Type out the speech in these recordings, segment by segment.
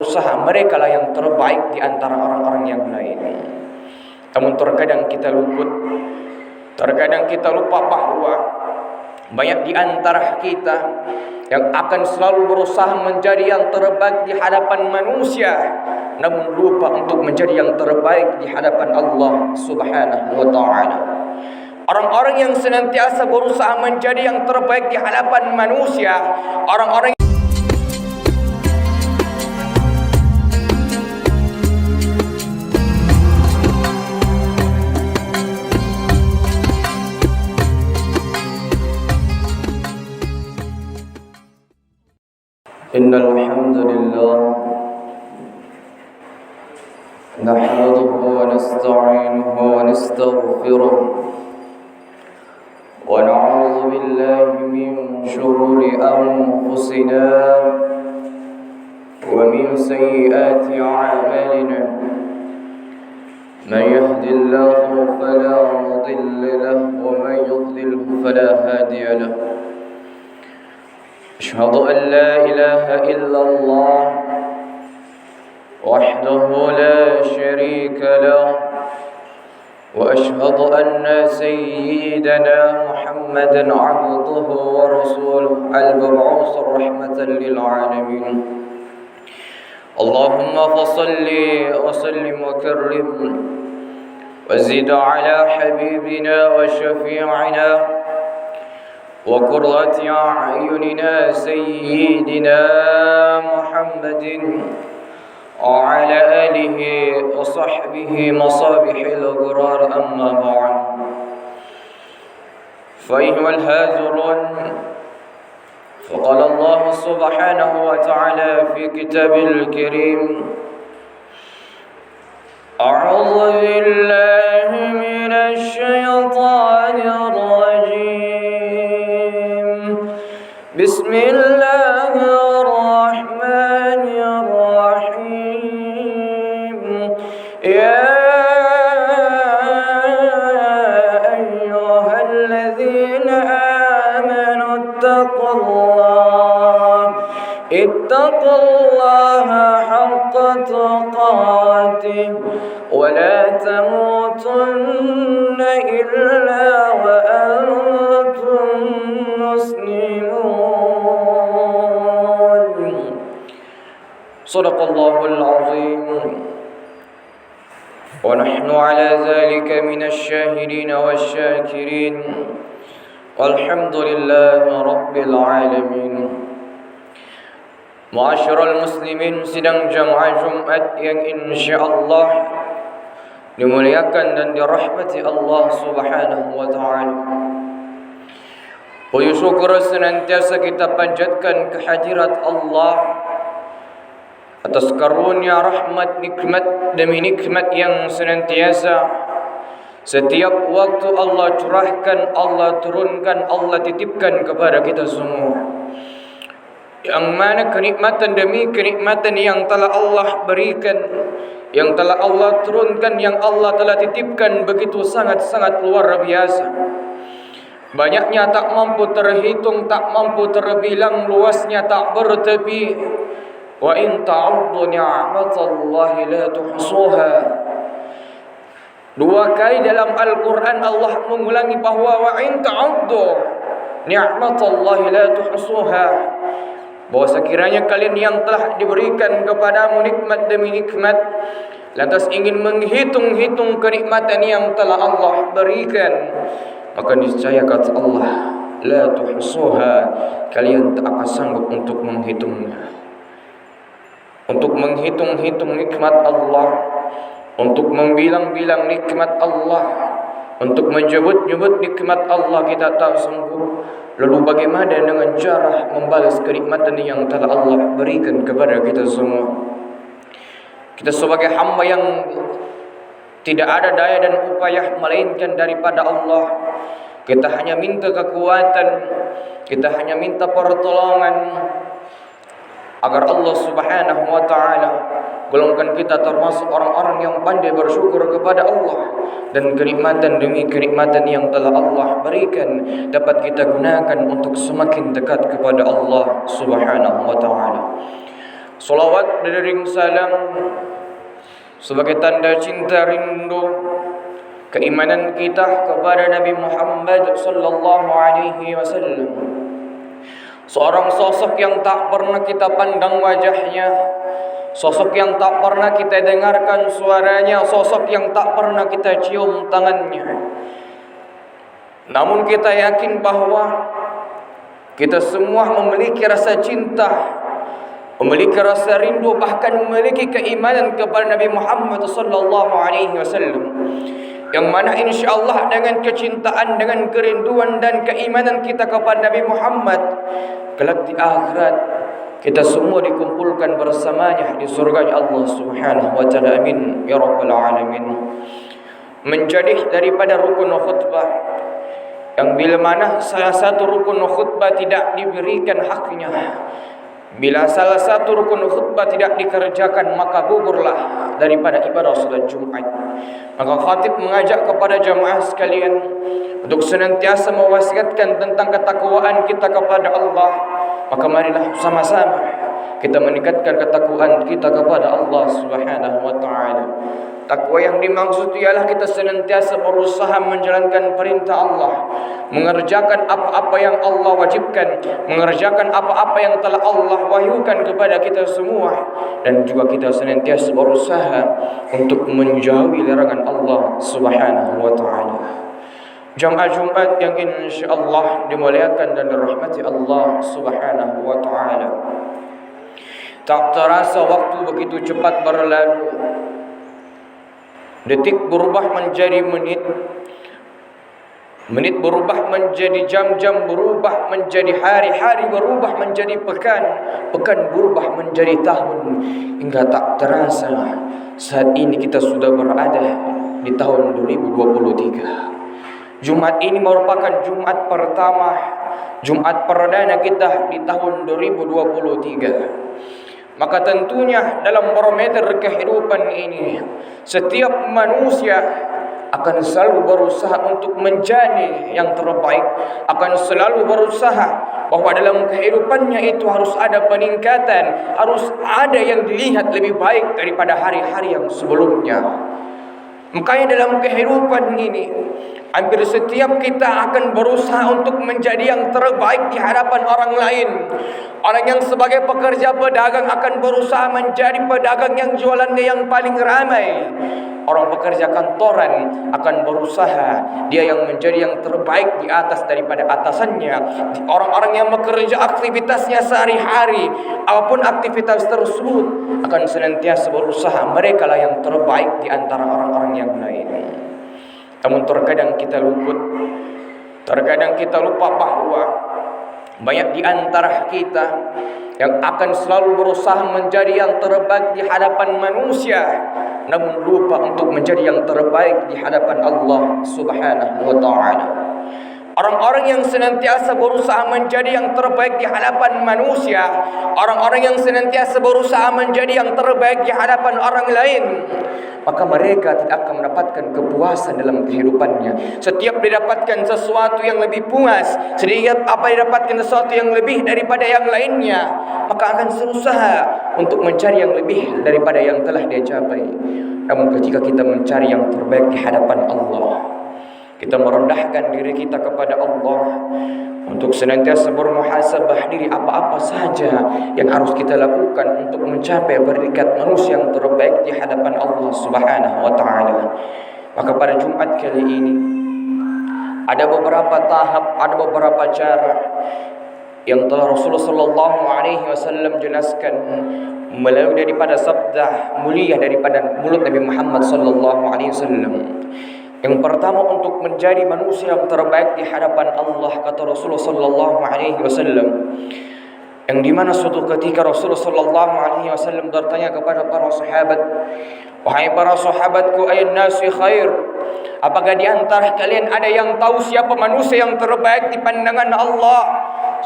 usaha mereka lah yang terbaik di antara orang-orang yang lain. Namun terkadang kita luput, terkadang kita lupa bahwa banyak di antara kita yang akan selalu berusaha menjadi yang terbaik di hadapan manusia, namun lupa untuk menjadi yang terbaik di hadapan Allah Subhanahu wa ta'ala. Orang-orang yang senantiasa berusaha menjadi yang terbaik di hadapan manusia, orang-orang Innal hamdalillah nahmaduhu wa nasta'inuhu wa nastaghfiruh wa na'udzu billahi min shururi anfusina wa min sayyiati a'malina man yahdihillahu fala mudilla lahu wa man yudlilhu fala hadiya lahu. أشهد أن لا إله إلا الله وحده لا شريك له وأشهد أن سيدنا محمدا عبده ورسوله المبعوث رحمة للعالمين. اللهم فصل وسلم وكرم وزد على حبيبنا وشفيعنا وقرة أعيننا سيدنا محمد وعلى آله وصحبه مصابيح الأبرار. أما بعد، فأيها الهاجرون، فقال الله سبحانه وتعالى في كتابه الكريم: أعوذ بالله من الشيطان الرجيم، بسم الله الرحمن الرحيم. يا أيها الذين آمنوا اتقوا الله حق تقاته ولا تموتن إلا وأنتم مسلمون. صدق الله العظيم، ونحن على ذلك من الشاهدين والشاكرين، والحمد لله رب العالمين. Ma'asyiral muslimin, sidang jamaah Jumat yang insyaallah dimuliakan dan dirahmati Allah Subhanahu wa ta'ala. Puji syukur senantiasa kita panjatkan kehadirat Allah atas karunia, rahmat, nikmat demi nikmat yang senantiasa setiap waktu Allah curahkan, Allah turunkan, Allah titipkan kepada kita semua. Yang mana kenikmatan demi kenikmatan yang telah Allah berikan, yang telah Allah turunkan, yang Allah telah titipkan begitu sangat-sangat luar biasa. Banyaknya tak mampu terhitung, tak mampu terbilang, luasnya tak bertepi. Wa in ta'uddu ni'matallahi la tuhsuha. Dua kali dalam Al-Quran Allah mengulangi bahwa wa in ta'uddu ni'matallahi la tuhsuha, bahwa sekiranya kalian yang telah diberikan kepadamu nikmat demi nikmat, lantas ingin menghitung-hitung kenikmatan yang telah Allah berikan, maka niscaya kata Allah, la tuhsuha, kalian tak akan sanggup untuk menghitungnya. Untuk menghitung-hitung nikmat Allah, untuk membilang-bilang nikmat Allah, untuk menyebut-nyebut nikmat Allah kita tak sanggup. Lalu bagaimana dengan cara membalas kenikmatan yang telah Allah berikan kepada kita semua? Kita sebagai hamba yang tidak ada daya dan upaya melainkan daripada Allah. Kita hanya minta kekuatan, kita hanya minta pertolongan agar Allah Subhanahu wa ta'ala golongkan kita termasuk orang-orang yang pandai bersyukur kepada Allah, dan kenikmatan demi kenikmatan yang telah Allah berikan dapat kita gunakan untuk semakin dekat kepada Allah Subhanahu wa ta'ala. Salawat beriring salam sebagai tanda cinta rindu keimanan kita kepada Nabi Muhammad sallallahu alaihi wasallam. Seorang sosok yang tak pernah kita pandang wajahnya, sosok yang tak pernah kita dengarkan suaranya, sosok yang tak pernah kita cium tangannya. Namun kita yakin bahwa kita semua memiliki rasa cinta, memiliki rasa rindu, bahkan memiliki keimanan kepada Nabi Muhammad sallallahu alaihi wasallam. Yang mana insya-Allah dengan kecintaan, dengan kerinduan dan keimanan kita kepada Nabi Muhammad, kelak di akhirat kita semua dikumpulkan bersamanya di surganya Allah Subhanahu wa taala. Amin ya rabbal alamin. Menjadi daripada rukun khutbah yang bila mana salah satu rukun khutbah tidak diberikan haknya, bila salah satu rukun khutbah tidak dikerjakan, maka gugurlah daripada ibadah salat Jumat. Maka khatib mengajak kepada jamaah sekalian untuk senantiasa mewasiatkan tentang ketakwaan kita kepada Allah. Maka marilah sama-sama kita meningkatkan ketakwaan kita kepada Allah Subhanahu wa taala. Takwa yang dimaksud ialah kita senantiasa berusaha menjalankan perintah Allah, mengerjakan apa-apa yang Allah wajibkan, mengerjakan apa-apa yang telah Allah wahyukan kepada kita semua, dan juga kita senantiasa berusaha untuk menjauhi larangan Allah Subhanahu wa taala. Jamaah Jumat yang insyaallah dimuliakan dan dirahmati Allah Subhanahu wa taala. Tak terasa waktu begitu cepat berlalu. Detik berubah menjadi menit, menit berubah menjadi jam-jam, berubah menjadi hari-hari, berubah menjadi pekan, pekan berubah menjadi tahun, hingga tak terasa saat ini kita sudah berada di tahun 2023. Jumat ini merupakan Jumat pertama, Jumat perdana kita di tahun 2023. Maka tentunya dalam barometer kehidupan ini, setiap manusia akan selalu berusaha untuk menjadi yang terbaik, akan selalu berusaha bahwa dalam kehidupannya itu harus ada peningkatan, harus ada yang dilihat lebih baik daripada hari-hari yang sebelumnya. Makanya dalam kehidupan ini, hampir setiap kita akan berusaha untuk menjadi yang terbaik di hadapan orang lain. Orang yang sebagai pekerja pedagang akan berusaha menjadi pedagang yang jualannya yang paling ramai. Orang pekerja kantoran akan berusaha dia yang menjadi yang terbaik di atas daripada atasannya. Orang-orang yang bekerja aktivitasnya sehari-hari, apapun aktivitas tersebut, akan senantiasa berusaha mereka lah yang terbaik di antara orang-orang yang lain. Namun terkadang kita luput, terkadang kita lupa bahwa banyak di antara kita yang akan selalu berusaha menjadi yang terbaik di hadapan manusia, namun lupa untuk menjadi yang terbaik di hadapan Allah Subhanahu wa taala. Orang-orang yang senantiasa berusaha menjadi yang terbaik di hadapan manusia, orang-orang yang senantiasa berusaha menjadi yang terbaik di hadapan orang lain, maka mereka tidak akan mendapatkan kepuasan dalam kehidupannya. Setiap didapatkan sesuatu yang lebih puas, setiap apa didapatkan sesuatu yang lebih daripada yang lainnya, maka akan berusaha untuk mencari yang lebih daripada yang telah dia capai. Namun ketika kita mencari yang terbaik di hadapan Allah, kita merendahkan diri kita kepada Allah untuk senantiasa bermuhasabah diri apa-apa saja yang harus kita lakukan untuk mencapai peringkat manusia yang terbaik di hadapan Allah Subhanahu wa taala. Maka pada Jumat kali ini ada beberapa tahap, ada beberapa cara yang telah Rasulullah sallallahu alaihi wasallam jelaskan melalui daripada sabda mulia daripada mulut Nabi Muhammad sallallahu alaihi wasallam. Yang pertama, untuk menjadi manusia yang terbaik di hadapan Allah, kata Rasulullah sallallahu alaihi wasallam, yang dimana suatu ketika Rasulullah sallallahu alaihi wasallam bertanya kepada para sahabat, "Wahai para sahabatku, ayyan nasi khair? Apakah di antara kalian ada yang tahu siapa manusia yang terbaik di pandangan Allah?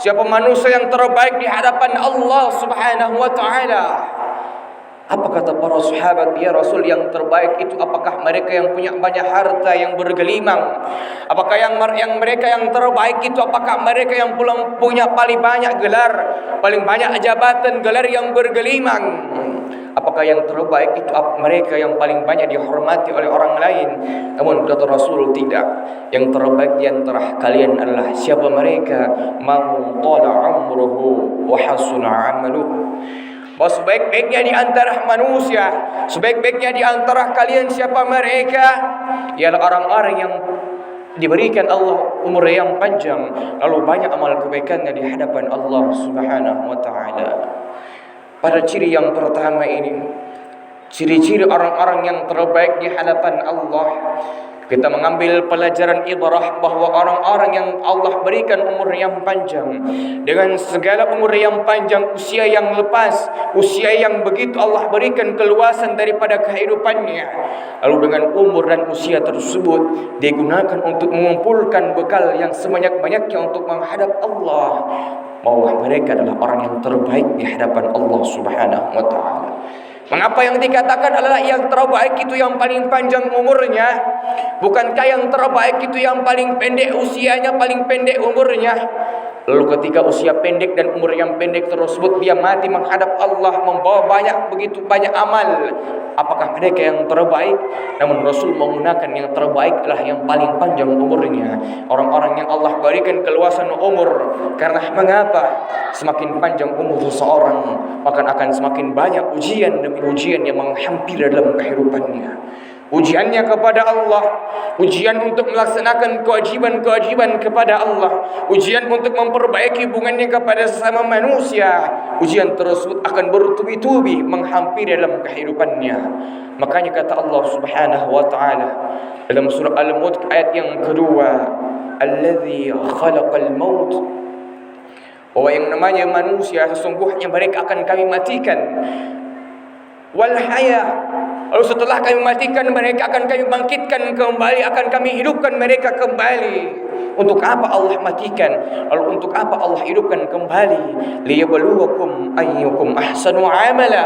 Siapa manusia yang terbaik di hadapan Allah Subhanahu wa taala?" Apa kata para sahabat, ya Rasul, yang terbaik itu apakah mereka yang punya banyak harta yang bergelimang? Apakah yang mereka yang terbaik itu apakah mereka yang punya paling banyak gelar, paling banyak jabatan gelar yang bergelimang? Apakah yang terbaik itu mereka yang paling banyak dihormati oleh orang lain? Namun kata Rasul, tidak. Yang terbaik di antara kalian adalah siapa mereka? Man tala umruhu wa hasuna 'amaluhu. Bahwa sebaik-baiknya di antara manusia, sebaik-baiknya di antara kalian siapa mereka? Ialah orang-orang yang diberikan Allah umur yang panjang, lalu banyak amal kebaikannya di hadapan Allah Subhanahu wa taala. Pada ciri yang pertama ini, ciri-ciri orang-orang yang terbaik di hadapan Allah, kita mengambil pelajaran ibrah bahawa orang-orang yang Allah berikan umur yang panjang, dengan segala umur yang panjang, usia yang lepas, usia yang begitu Allah berikan keluasan daripada kehidupannya, lalu dengan umur dan usia tersebut digunakan untuk mengumpulkan bekal yang sebanyak-banyaknya untuk menghadap Allah, bahwa mereka adalah orang yang terbaik di hadapan Allah Subhanahu wa taala. Mengapa yang dikatakan adalah yang terbaik itu yang paling panjang umurnya? Bukankah yang terbaik itu yang paling pendek usianya, paling pendek umurnya? Lalu ketika usia pendek dan umur yang pendek tersebut dia mati menghadap Allah, membawa begitu banyak amal, apakah mereka yang terbaik? Namun Rasul menggunakan yang terbaik adalah yang paling panjang umurnya, orang-orang yang Allah berikan keluasan umur. Karena mengapa? Semakin panjang umur seseorang, maka akan semakin banyak ujian demi ujian yang menghampiri dalam kehidupannya. Ujiannya kepada Allah, ujian untuk melaksanakan kewajiban-kewajiban kepada Allah, ujian untuk memperbaiki hubungannya kepada sesama manusia. Ujian tersebut akan bertubi-tubi menghampiri dalam kehidupannya. Makanya kata Allah Subhanahu wa taala dalam surah Al-Mulk ayat yang kedua, "Allazi khalaqal maut", bahwa yang namanya manusia sesungguhnya mereka akan kami matikan, wal haya, lalu setelah kami matikan mereka akan kami bangkitkan kembali, akan kami hidupkan mereka kembali. Untuk apa Allah matikan? Lalu untuk apa Allah hidupkan kembali? Liyabluwakum ayyukum ahsanu amala.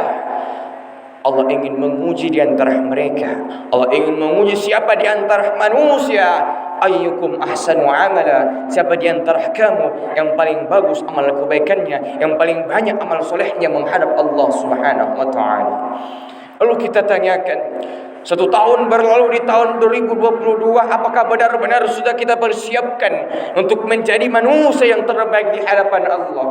Allah ingin menguji di antara mereka. Allah ingin menguji siapa di antara manusia. Ayyukum ahsanu amala, siapa di antara kamu yang paling bagus amal kebaikannya, yang paling banyak amal solehnya menghadap Allah Subhanahu wa taala. Lalu kita tanyakan, 1 tahun berlalu di tahun 2022, apakah benar-benar sudah kita persiapkan untuk menjadi manusia yang terbaik di hadapan Allah?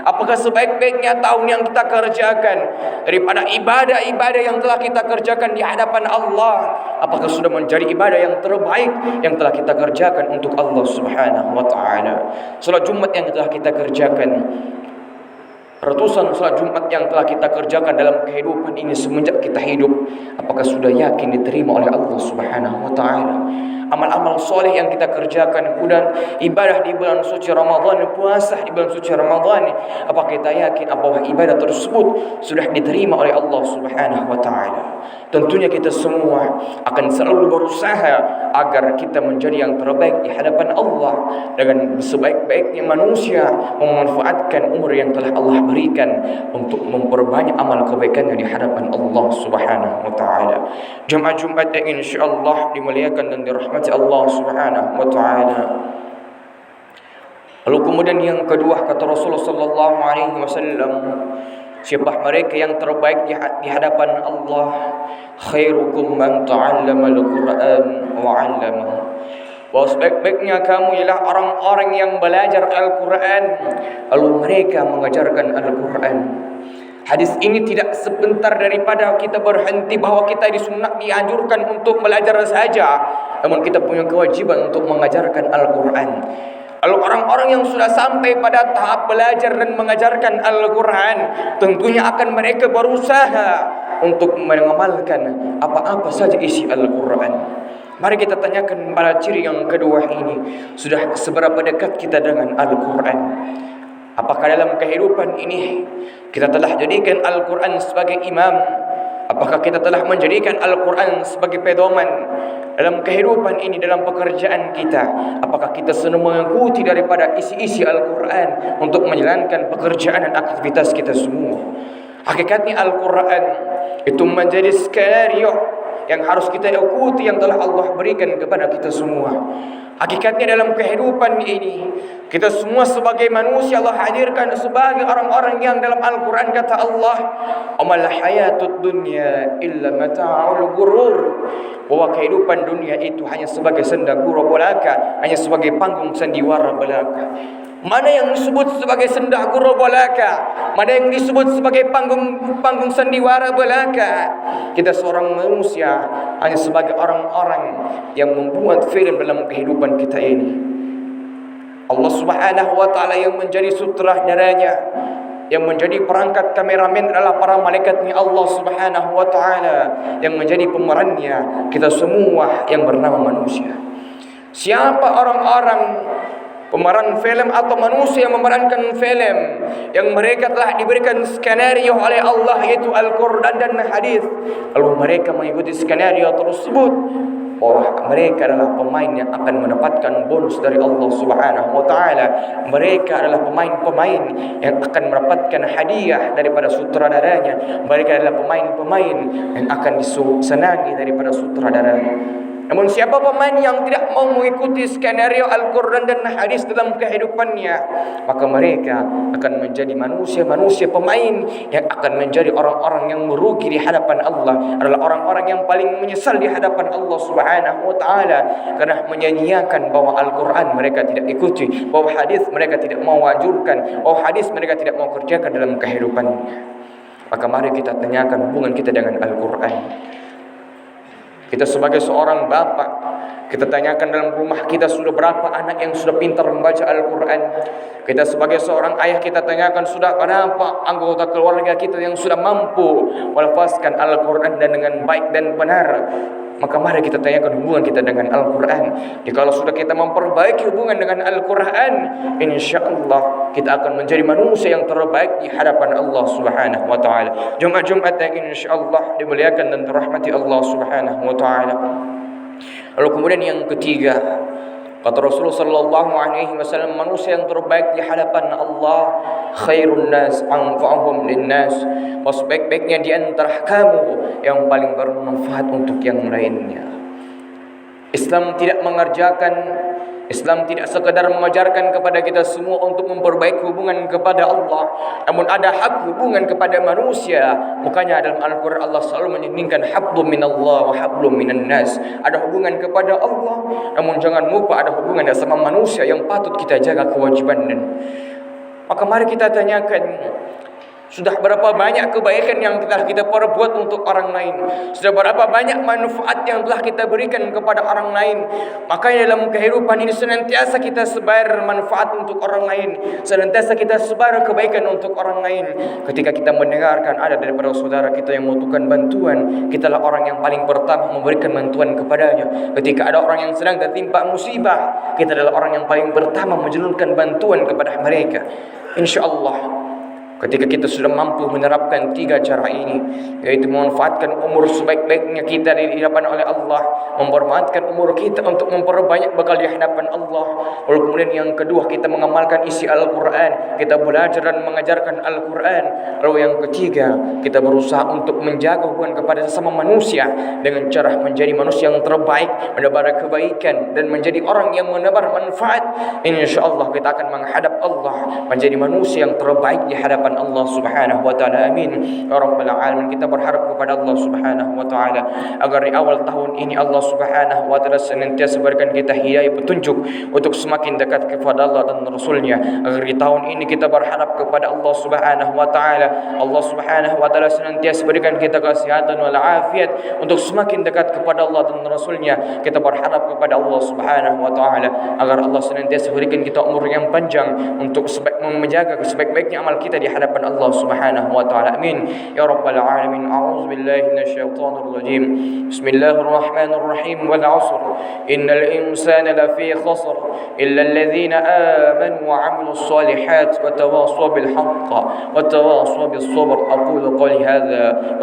Apakah sebaik-baiknya tahun yang kita kerjakan daripada ibadah-ibadah yang telah kita kerjakan di hadapan Allah, apakah sudah menjadi ibadah yang terbaik yang telah kita kerjakan untuk Allah Subhanahu wa taala? Salat Jumat yang telah kita kerjakan, ratusan salat Jumat yang telah kita kerjakan dalam kehidupan ini semenjak kita hidup, apakah sudah yakin diterima oleh Allah Subhanahu wa taala? Amal-amal soleh yang kita kerjakan, kemudian ibadah di bulan suci Ramadan, puasa di bulan suci Ramadan, apakah kita yakin bahwa ibadah tersebut sudah diterima oleh Allah Subhanahu wa taala? Tentunya kita semua akan selalu berusaha agar kita menjadi yang terbaik di hadapan Allah, dengan sebaik-baiknya manusia memanfaatkan umur yang telah Allah berikan untuk memperbanyak amal kebaikannya di hadapan Allah Subhanahu wa taala. Jemaah Jumat yang insyaallah dimuliakan dan dirahmati Allah Subhanahu wa taala. Lalu kemudian yang kedua kata Rasulullah sallallahu alaihi wasallam, siapa mereka yang terbaik di hadapan Allah? Khairukum man ta'allama al-Qur'an wa 'allamahu. Bahwa sebaik-baiknya kamu ialah orang-orang yang belajar Al-Quran lalu mereka mengajarkan Al-Quran. Hadis ini tidak sebentar daripada kita berhenti bahawa kita dianjurkan untuk belajar saja, namun kita punya kewajiban untuk mengajarkan Al-Quran. Lalu orang-orang yang sudah sampai pada tahap belajar dan mengajarkan Al-Quran, tentunya akan mereka berusaha untuk mengamalkan apa-apa saja isi Al-Quran. Mari kita tanyakan pada ciri yang kedua ini, sudah seberapa dekat kita dengan Al-Quran? Apakah dalam kehidupan ini kita telah jadikan Al-Quran sebagai imam? Apakah kita telah menjadikan Al-Quran sebagai pedoman dalam kehidupan ini, dalam pekerjaan kita? Apakah kita semua mengikuti daripada isi-isi Al-Quran untuk menjalankan pekerjaan dan aktivitas kita semua? Hakikatnya Al-Quran Itu menjadi skenario yang harus kita ikuti, yang telah Allah berikan kepada kita semua. Hakikatnya dalam kehidupan ini, kita semua sebagai manusia Allah hadirkan sebagai orang-orang yang dalam Al-Quran kata Allah, "Amal hayatud dunya illa mata'ul ghurur." Bahwa kehidupan dunia itu hanya sebagai senda gurau belaka, hanya sebagai panggung sandiwara belaka. Mana yang disebut sebagai senda gurau belaka, mana yang disebut sebagai panggung sandiwara belaka. Kita seorang manusia hanya sebagai orang-orang yang membuat film dalam kehidupan kita ini. Allah Subhanahu wa taala yang menjadi sutradaranya, yang menjadi perangkat kameramen adalah para malaikatnya Allah Subhanahu wa taala, yang menjadi pemerannya kita semua yang bernama manusia. Siapa orang-orang pemeran film atau manusia yang memerankan film yang mereka telah diberikan skenario oleh Allah, yaitu Al-Quran dan hadis, lalu mereka mengikuti skenario tersebut, mereka adalah pemain yang akan mendapatkan bonus dari Allah Subhanahu wa taala. Mereka adalah pemain-pemain yang akan mendapatkan hadiah daripada sutradaranya. Mereka adalah pemain-pemain yang akan disenangi daripada sutradaranya. Namun siapa pemain yang tidak mau mengikuti skenario Al-Quran dan hadis dalam kehidupannya, maka mereka akan menjadi manusia-manusia pemain yang akan menjadi orang-orang yang merugi di hadapan Allah, adalah orang-orang yang paling menyesal di hadapan Allah Subhanahu wa taala, karena menyanyiakan bahwa Al-Quran mereka tidak ikuti, bahwa hadis mereka tidak mau wajurkan, bahwa hadis mereka tidak mau kerjakan dalam kehidupannya. Maka mari kita tanyakan hubungan kita dengan Al-Quran. Kita sebagai seorang bapak, kita tanyakan dalam rumah kita sudah berapa anak yang sudah pintar membaca Al-Quran. Kita sebagai seorang ayah, kita tanyakan sudah berapa anggota keluarga kita yang sudah mampu melafazkan Al-Quran dan dengan baik dan benar. Maka mari kita tanyakan hubungan kita dengan Al-Quran. Jikalau sudah kita memperbaiki hubungan dengan Al-Quran, insyaAllah kita akan menjadi manusia yang terbaik di hadapan Allah Subhanahu wa ta'ala. Jumat-Jumat yang insyaAllah dimuliakan dan dirahmati Allah Subhanahu wa ta'ala. Lalu kemudian yang ketiga, kata Rasulullah sallallahu alaihi wasallam, manusia yang terbaik di hadapan Allah, khairun nas anfa'uhum linnas, sebaik-baiknya di antara kamu yang paling bermanfaat untuk yang lainnya. Islam tidak sekadar mengajarkan kepada kita semua untuk memperbaiki hubungan kepada Allah, namun ada hak hubungan kepada manusia. Makanya dalam Al-Quran Allah selalu menyebutkan hablum minallah wa hablum minan nas. Ada hubungan kepada Allah, namun jangan lupa ada hubungan sama manusia yang patut kita jaga kewajiban. Maka mari kita tanyakan, sudah berapa banyak kebaikan yang telah kita perbuat untuk orang lain? Sudah berapa banyak manfaat yang telah kita berikan kepada orang lain? Makanya dalam kehidupan ini senantiasa kita sebar manfaat untuk orang lain, senantiasa kita sebar kebaikan untuk orang lain. Ketika kita mendengarkan ada daripada saudara kita yang membutuhkan bantuan, kitalah orang yang paling pertama memberikan bantuan kepadanya. Ketika ada orang yang sedang tertimpa musibah, kita adalah orang yang paling pertama menjulurkan bantuan kepada mereka. InsyaAllah ketika kita sudah mampu menerapkan 3 cara ini, yaitu memanfaatkan umur sebaik-baiknya kita di hadapan oleh Allah, memanfaatkan umur kita untuk memperbanyak bekal di hadapan Allah. Lalu kemudian yang kedua, kita mengamalkan isi Al-Quran, kita belajar dan mengajarkan Al-Quran. Lalu yang ketiga, kita berusaha untuk menjaga hubungan kepada sesama manusia dengan cara menjadi manusia yang terbaik, menebar kebaikan dan menjadi orang yang menebar manfaat. InsyaAllah kita akan menghadap Allah menjadi manusia yang terbaik di hadapan Allah Subhanahu wa taala. Amin ya rabbal alamin. Kita berharap kepada Allah Subhanahu wa taala agar di awal tahun ini Allah Subhanahu wa taala senantiasa berikan kita hidayah petunjuk untuk semakin dekat kepada Allah dan Rasul-Nya. Agar di tahun ini kita berharap kepada Allah Subhanahu wa taala, Allah Subhanahu wa taala senantiasa berikan kita kesehatan wal afiat untuk semakin dekat kepada Allah dan Rasul-Nya. Kita berharap kepada Allah Subhanahu wa taala agar Allah senantiasa berikan kita umur yang panjang untuk menjaga sebaik-baiknya amal kita di hadapan Allah Subhanahu wa taala. Amin ya rabbal alamin. A'udzu billahi minasyaitonir rajim. Bismillahirrahmanirrahim. Wal 'ashr innal insana lafi khusr illa alladhina amanu wa 'amilus solihat wa tawassaw bil haqq wa tawassaw bis sabr. Aqulu qawli hadha